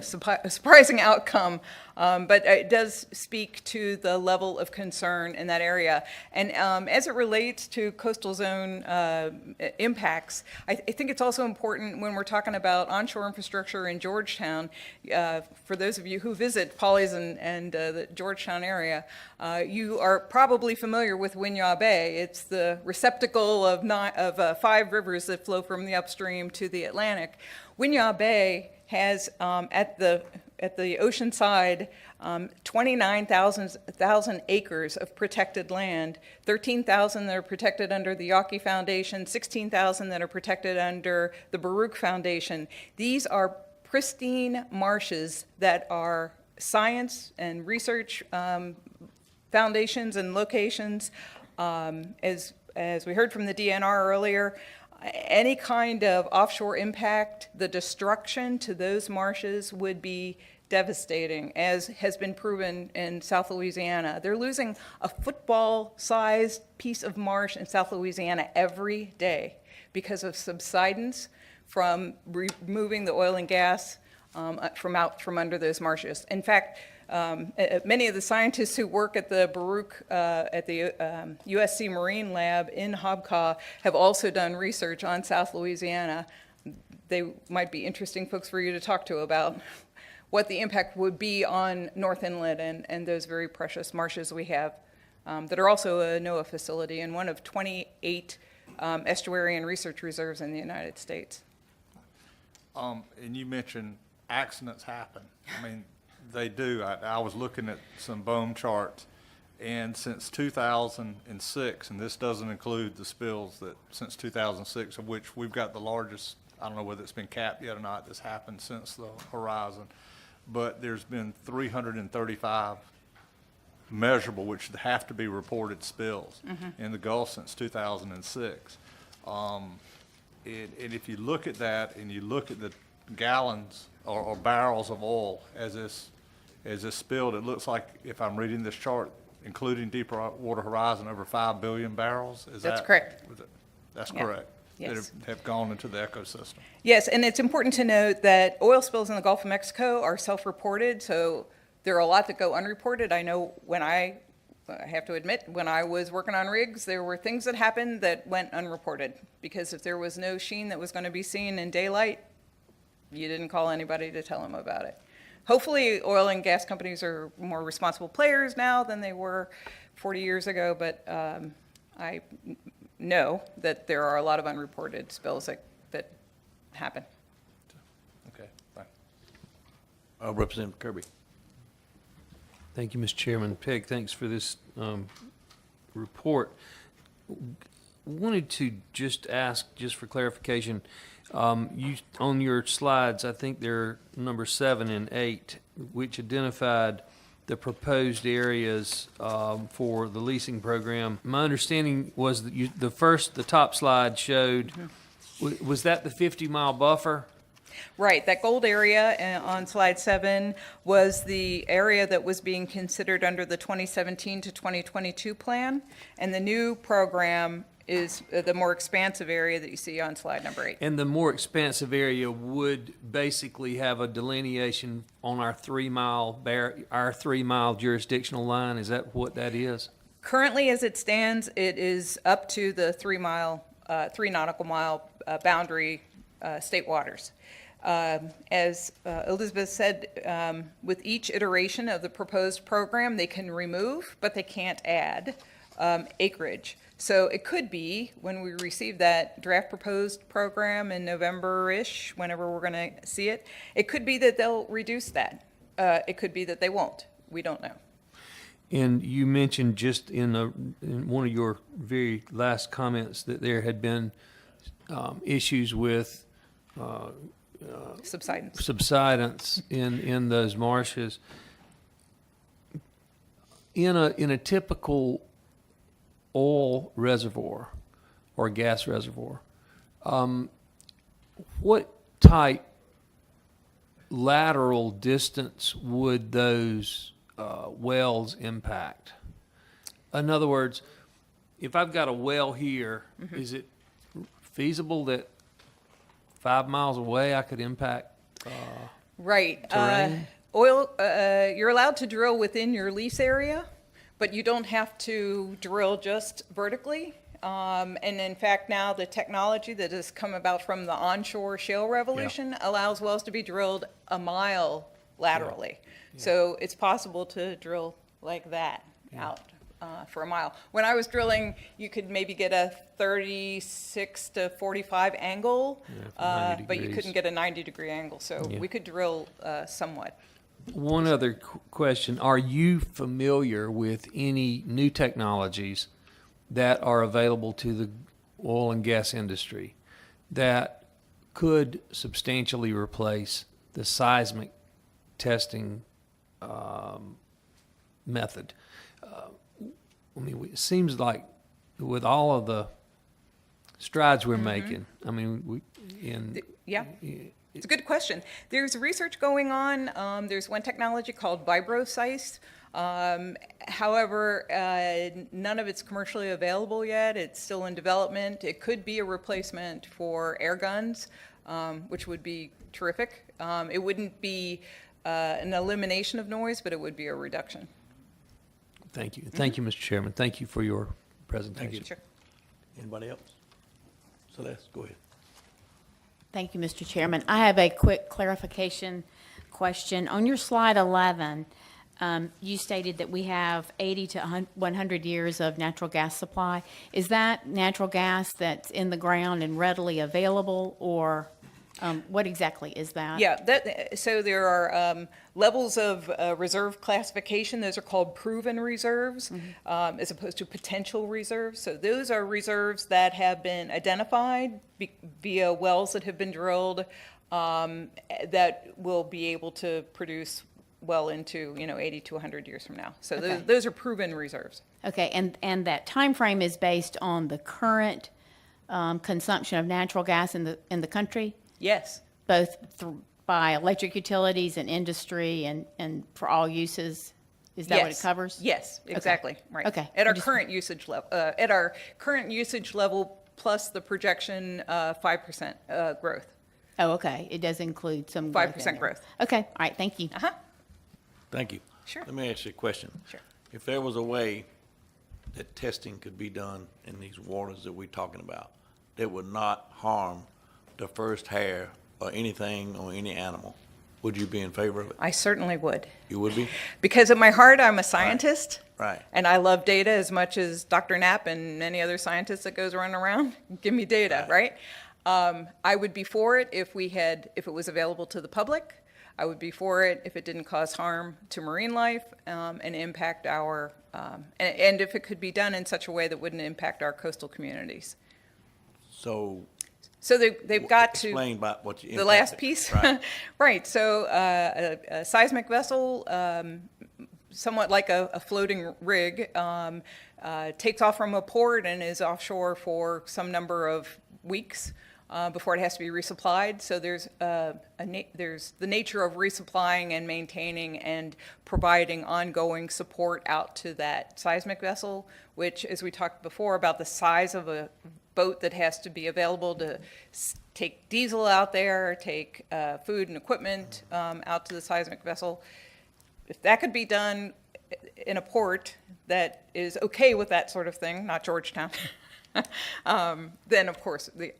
surprising outcome, but it does speak to the level of concern in that area. And as it relates to coastal zone impacts, I think it's also important when we're talking about onshore infrastructure in Georgetown, for those of you who visit Pawleys and the Georgetown area, you are probably familiar with Winyah Bay. It's the receptacle of 5 rivers that flow from the upstream to the Atlantic. Winyah Bay has at the ocean side 29,000 acres of protected land, 13,000 that are protected under the Yawkey Foundation, 16,000 that are protected under the Baruch Foundation. These are pristine marshes that are science and research foundations and locations. As we heard from the DNR earlier, any kind of offshore impact, the destruction to those marshes would be devastating, as has been proven in South Louisiana. They're losing a football-sized piece of marsh in South Louisiana every day because of subsidence from removing the oil and gas from under those marshes. In fact, many of the scientists who work at the Baruch, at the USC Marine Lab in Hobcaw have also done research on South Louisiana. They might be interesting folks for you to talk to about what the impact would be on North Inlet and those very precious marshes we have that are also a NOAA facility and one of 28 estuary and research reserves in the United States. And you mentioned accidents happen. I mean, they do. I was looking at some BOEM charts, and since 2006, and this doesn't include the spills that since 2006, of which we've got the largest, I don't know whether it's been capped yet or not, that's happened since the horizon, but there's been 335 measurable, which have to be reported spills in the Gulf since 2006. And if you look at that and you look at the gallons or barrels of oil as this spilled, it looks like, if I'm reading this chart, including Deepwater Horizon, over 5 billion barrels. That's correct. That's Yeah. correct. Yes. That have gone into the ecosystem. Yes, and it's important to note that oil spills in the Gulf of Mexico are self-reported, so there are a lot that go unreported. I know when I have to admit, when I was working on rigs, there were things that happened that went unreported, because if there was no sheen that was going to be seen in daylight, you didn't call anybody to tell them about it. Hopefully, oil and gas companies are more responsible players now than they were 40 years ago, but I know that there are a lot of unreported spills that happen. Okay, thank Representative Kirby. Thank you, Mr. Chairman. Peg, thanks for this report. Wanted to just ask, just for clarification, you, on your slides, I think they're number 7 and 8, which identified the proposed areas for the leasing program. My understanding was that the top slide showed, was that the 50-mile buffer? Right, that gold area on slide 7 was the area that was being considered under the 2017 to 2022 plan, and the new program is the more expansive area that you see on slide number 8. And the more expansive area would basically have a delineation on our 3-mile jurisdictional line. Is that what that is? Currently, as it stands, it is up to the 3 nautical mile boundary state waters. As Elizabeth said, with each iteration of the proposed program, they can remove, but they can't add acreage. So it could be, when we receive that draft proposed program in November-ish, whenever we're going to see it, it could be that they'll reduce that. It could be that they won't. We don't know. And you mentioned just in one of your very last comments that there had been issues with subsidence in those marshes. In a typical oil reservoir or gas reservoir, what type lateral distance would those wells impact? In other words, if I've got a well here, is it feasible that 5 miles away I could impact Right. terrain? You're allowed to drill within your lease area, but you don't have to drill just vertically. And in fact, now the technology that has come about from the onshore shale revolution allows wells to be drilled a mile laterally. So it's possible to drill like that out for a mile. When I was drilling, you could maybe get a 36 to 45 angle, from 90 but you degrees. couldn't get a 90-degree angle. So Yeah. we could drill somewhat. One other question. Are you familiar with any new technologies that are available to the oil and gas industry that could substantially replace the seismic testing method? I mean, it seems like with all of the strides we're making, I mean, Yeah, it's a good question. There's research going on. There's one technology called vibrosice. However, none of it's commercially available yet. It's still in development. It could be a replacement for air guns, which would be terrific. It wouldn't be an elimination of noise, but it would be a reduction. Thank you. Thank you, Mr. Chairman. Thank you for your presentation. Sure. Anybody else? Celeste, go ahead. Thank you, Mr. Chairman. I have a quick clarification question. On your slide 11, you stated that we have 80 to 100 years of natural gas supply. Is that natural gas that's in the ground and readily available, or what exactly is that? Yeah, so there are levels of reserve classification. Those are called proven reserves, as opposed to potential reserves. So those are reserves that have been identified via wells that have been drilled, that will be able to produce well into 80 to 100 years from now. So Okay. those are proven reserves. Okay, and that time frame is based on the current consumption of natural gas in the country? Yes. Both by electric utilities and industry and for all uses? Is that what it Yes. covers? Yes, exactly, right. Okay. At I our just- current usage level, plus the projection 5% growth. Oh, okay. It does include some growth in 5% there. growth. Okay, all right, thank you. Thank you. Sure. Let me ask you a question. Sure. If there was a way that testing could be done in these waters that we're talking about, that would not harm the first hair or anything or any animal, would you be in favor of it? I certainly would. You would be? Because at my heart, I'm a scientist. Right. And I love data as much as Dr. Knapp and any other scientist that goes running around. Give me data, right? I would be for it if it was available to the public. I would be for it if it didn't cause harm to marine life, and impact and if it could be done in such a way that wouldn't impact our coastal communities. So So they've got to. explain about what you. The last impacted. piece? Right. Right, so a seismic vessel, somewhat like a floating rig, takes off from a port and is offshore for some number of weeks before it has to be resupplied. So there's the nature of resupplying and maintaining and providing ongoing support out to that seismic vessel, which, as we talked before about the size of a boat that has to be available to take diesel out there, take food and equipment out to the seismic vessel. If that could be done in a port that is okay with that sort of thing, not Georgetown, then of course the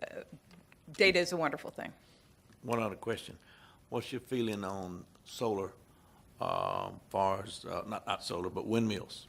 data is a wonderful thing. One other question. What's your feeling on solar, far as, not solar, but windmills?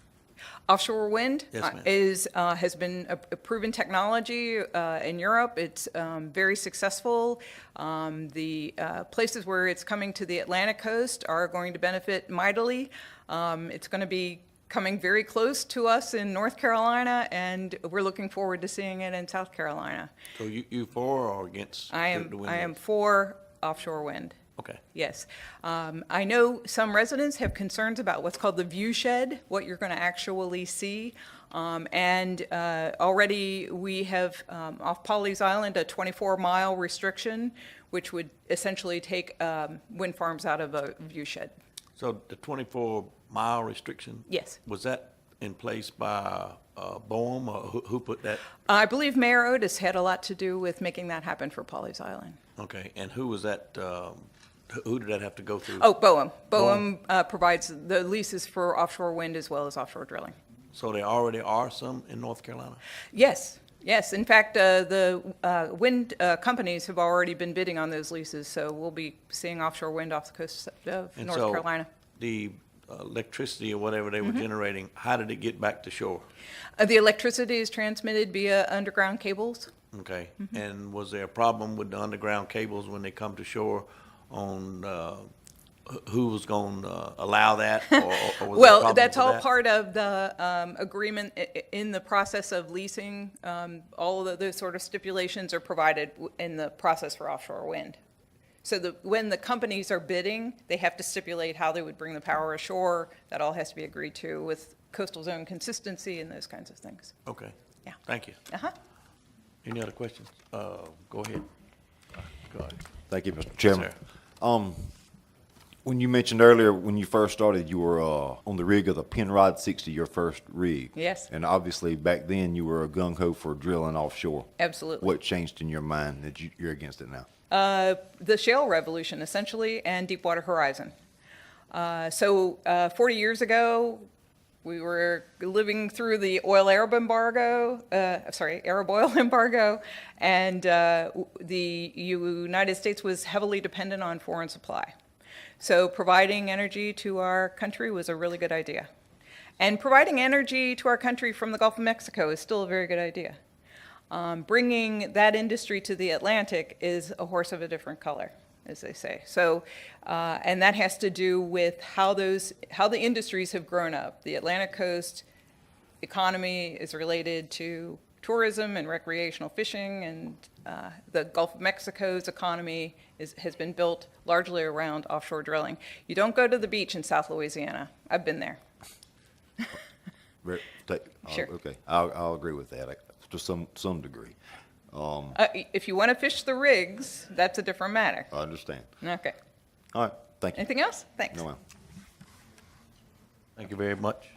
Offshore wind Yes, ma'am. has been a proven technology in Europe. It's very successful. The places where it's coming to the Atlantic coast are going to benefit mightily. It's going to be coming very close to us in North Carolina, and we're looking forward to seeing it in South Carolina. So you for or against the I am windmills? for offshore wind. Okay. Yes. I know some residents have concerns about what's called the view shed, what you're going to actually see. And already we have, off Pawleys Island, a 24-mile restriction, which would essentially take wind farms out of a view shed. So the 24-mile restriction? Yes. Was that in place by BOEM, or who put that? I believe Mayor Otis had a lot to do with making that happen for Pawleys Island. Okay, and who was that, who did that have to go through? Oh, BOEM. BOEM provides the leases for offshore wind as well as offshore drilling. So there already are some in North Carolina? Yes, yes. In fact, the wind companies have already been bidding on those leases, so we'll be seeing offshore wind off the coast of And North so Carolina. the electricity or whatever they were generating, how did it get back to shore? The electricity is transmitted via underground cables. Okay, and was there a problem with the underground cables when they come to shore on, who was going to allow that? Or was there a Well, problem that's with all that? part of the agreement in the process of leasing. All of those sort of stipulations are provided in the process for offshore wind. So when the companies are bidding, they have to stipulate how they would bring the power ashore. That all has to be agreed to with coastal zone consistency and those kinds of things. Okay. Yeah. Thank you. Uh-huh. Any other questions? Go ahead. Go ahead. Thank you, Mr. Chairman. sir. When you mentioned earlier, when you first started, you were on the rig of the Penrod 60, your first rig. Yes. And obviously, back then, you were a gung-ho for drilling offshore. Absolutely. What changed in your mind that you're against it now? The shale revolution, essentially, and Deepwater Horizon. 40 years ago, we were living through the Arab oil embargo, and the United States was heavily dependent on foreign supply. So providing energy to our country was a really good idea. And providing energy to our country from the Gulf of Mexico is still a very good idea. Bringing that industry to the Atlantic is a horse of a different color, as they say. So, and that has to do with how the industries have grown up. The Atlantic coast economy is related to tourism and recreational fishing, and the Gulf of Mexico's economy has been built largely around offshore drilling. You don't go to the beach in South Louisiana. I've been there. Sure. Okay, I'll agree with that to some degree. If you want to fish the rigs, that's a different matter. I understand. Okay. All right, thank you. Anything else? Thanks. No, ma'am. Thank you very much.